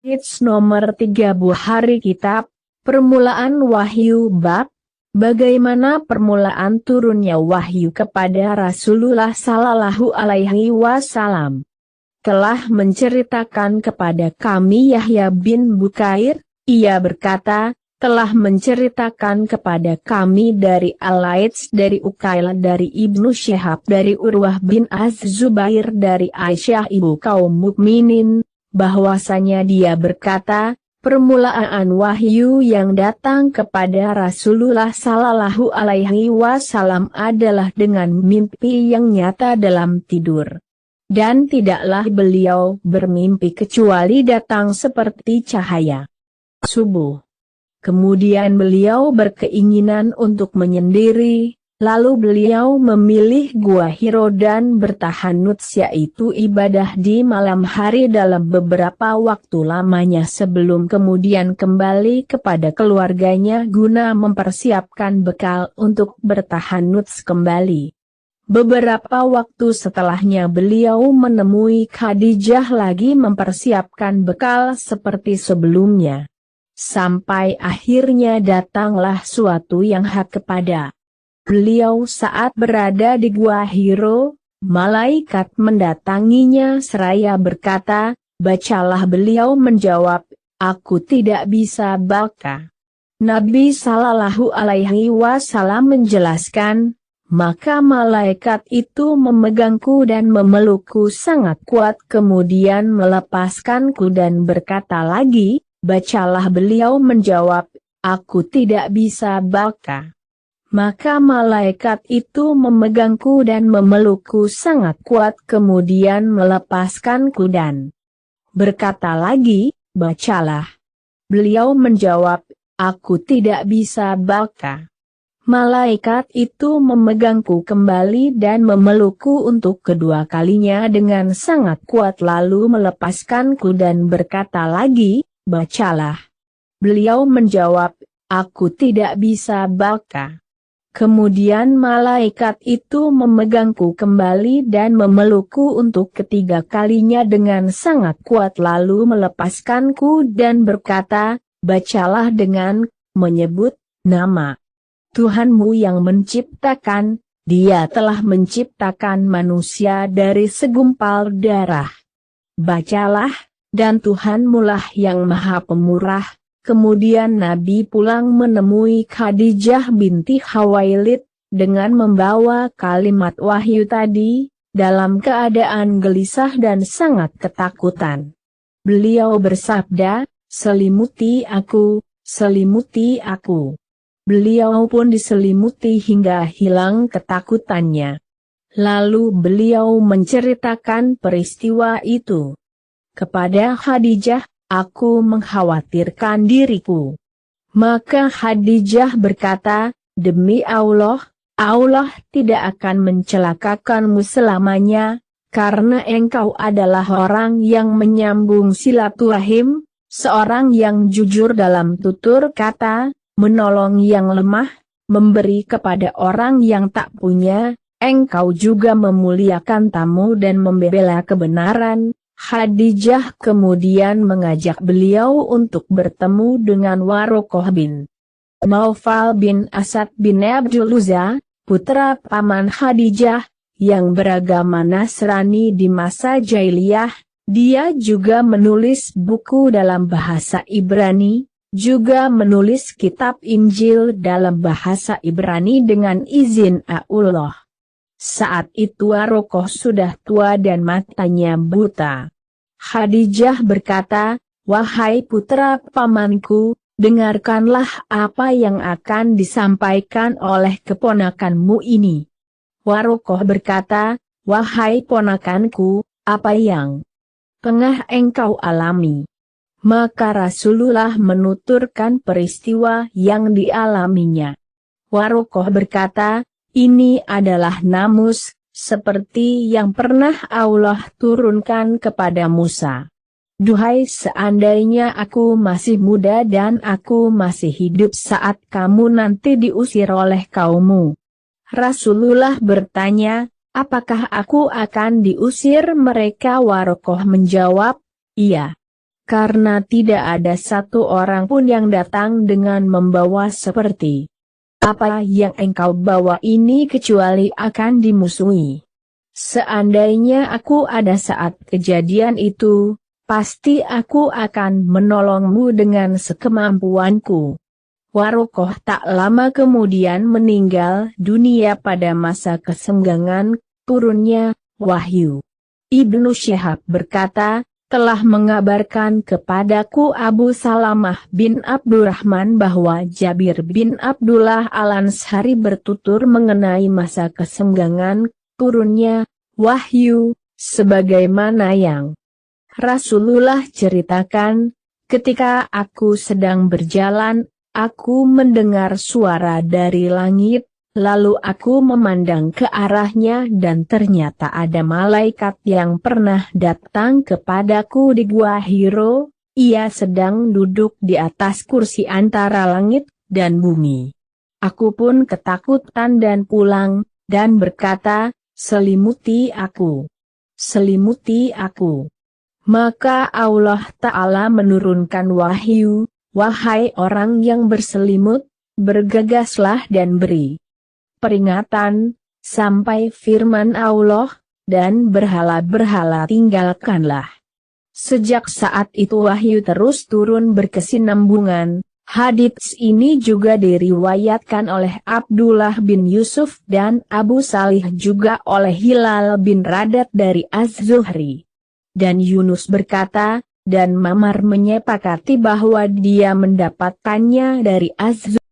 Hits nomor 3 Bukhari Kitab Permulaan Wahyu Bab Bagaimana permulaan turunnya wahyu kepada Rasulullah Sallallahu Alaihi Wasallam. Telah menceritakan kepada kami Yahya bin Bukair, ia berkata, telah menceritakan kepada kami dari Al-Laits dari Ukail dari Ibnu Syihab dari Urwah bin Az-Zubair dari Aisyah ibu kaum mukminin, bahwasanya dia berkata, permulaan wahyu yang datang kepada Rasulullah Sallallahu Alaihi Wasallam adalah dengan mimpi yang nyata dalam tidur. Dan tidaklah beliau bermimpi kecuali datang seperti cahaya subuh. Kemudian beliau berkeinginan untuk menyendiri. Lalu beliau memilih Gua Hiro dan bertahanut, yaitu ibadah di malam hari dalam beberapa waktu lamanya sebelum kemudian kembali kepada keluarganya guna mempersiapkan bekal untuk bertahanut kembali. Beberapa waktu setelahnya beliau menemui Khadijah lagi mempersiapkan bekal seperti sebelumnya. Sampai akhirnya datanglah suatu yang hak kepada beliau saat berada di Gua Hiro, malaikat mendatanginya seraya berkata, bacalah. Beliau menjawab, aku tidak bisa baca. Nabi Sallallahu Alaihi Wasallam menjelaskan, maka malaikat itu memegangku dan memelukku sangat kuat kemudian melepaskanku dan berkata lagi, bacalah. Beliau menjawab, aku tidak bisa baca. Maka malaikat itu memegangku dan memelukku sangat kuat kemudian melepaskanku dan berkata lagi, bacalah. Beliau menjawab, aku tidak bisa baca. Malaikat itu memegangku kembali dan memelukku untuk kedua kalinya dengan sangat kuat lalu melepaskanku dan berkata lagi, bacalah. Beliau menjawab, aku tidak bisa baca. Kemudian malaikat itu memegangku kembali dan memelukku untuk ketiga kalinya dengan sangat kuat lalu melepaskanku dan berkata, bacalah dengan menyebut nama Tuhanmu yang menciptakan, Dia telah menciptakan manusia dari segumpal darah. Bacalah, dan Tuhanmulah yang Maha Pemurah. Kemudian Nabi pulang menemui Khadijah binti Khuwailid, dengan membawa kalimat wahyu tadi, dalam keadaan gelisah dan sangat ketakutan. Beliau bersabda, selimuti aku, selimuti aku. Beliau pun diselimuti hingga hilang ketakutannya. Lalu beliau menceritakan peristiwa itu kepada Khadijah, aku mengkhawatirkan diriku. Maka Khadijah berkata, demi Allah, Allah tidak akan mencelakakanmu selamanya, karena engkau adalah orang yang menyambung silaturahim, seorang yang jujur dalam tutur kata, menolong yang lemah, memberi kepada orang yang tak punya, engkau juga memuliakan tamu dan membela kebenaran. Khadijah kemudian mengajak beliau untuk bertemu dengan Warokoh bin Naufal bin Asad bin Abdul Uzza, putra paman Khadijah, yang beragama Nasrani di masa Jahiliyah. Dia juga menulis buku dalam bahasa Ibrani, juga menulis kitab Injil dalam bahasa Ibrani dengan izin Allah. Saat itu Warokoh sudah tua dan matanya buta. Khadijah berkata, wahai putra pamanku, dengarkanlah apa yang akan disampaikan oleh keponakanmu ini. Warokoh berkata, wahai ponakanku, apa yang tengah engkau alami? Maka Rasulullah menuturkan peristiwa yang dialaminya. Warokoh berkata, ini adalah namus, seperti yang pernah Allah turunkan kepada Musa. Duhai seandainya aku masih muda dan aku masih hidup saat kamu nanti diusir oleh kaummu. Rasulullah bertanya, apakah aku akan diusir mereka? Warokoh menjawab, iya. karena tidak ada satu orang pun yang datang dengan membawa seperti apa yang engkau bawa ini kecuali akan dimusuhi. Seandainya aku ada saat kejadian itu, pasti aku akan menolongmu dengan sekemampuanku. Warokoh tak lama kemudian meninggal dunia pada masa kesenggangan turunnya wahyu. Ibnu Syihab berkata, telah mengabarkan kepadaku Abu Salamah bin Abdurrahman bahwa Jabir bin Abdullah Al-Ansari bertutur mengenai masa kesenggangan turunnya wahyu, sebagaimana yang Rasulullah ceritakan, ketika aku sedang berjalan, aku mendengar suara dari langit, lalu aku memandang ke arahnya dan ternyata ada malaikat yang pernah datang kepadaku di Gua Hiro, ia sedang duduk di atas kursi antara langit dan bumi. Aku pun ketakutan dan pulang, dan berkata, selimuti aku. Selimuti aku. Maka Allah Ta'ala menurunkan wahyu, wahai orang yang berselimut, bergegaslah dan beri peringatan, sampai firman Allah, dan berhala-berhala tinggalkanlah. Sejak saat itu wahyu terus turun berkesinambungan. Hadits ini juga diriwayatkan oleh Abdullah bin Yusuf dan Abu Salih juga oleh Hilal bin Radat dari Az-Zuhri. Dan Yunus berkata, dan Mamar menyepakati bahwa dia mendapatkannya dari Az-Zuhri.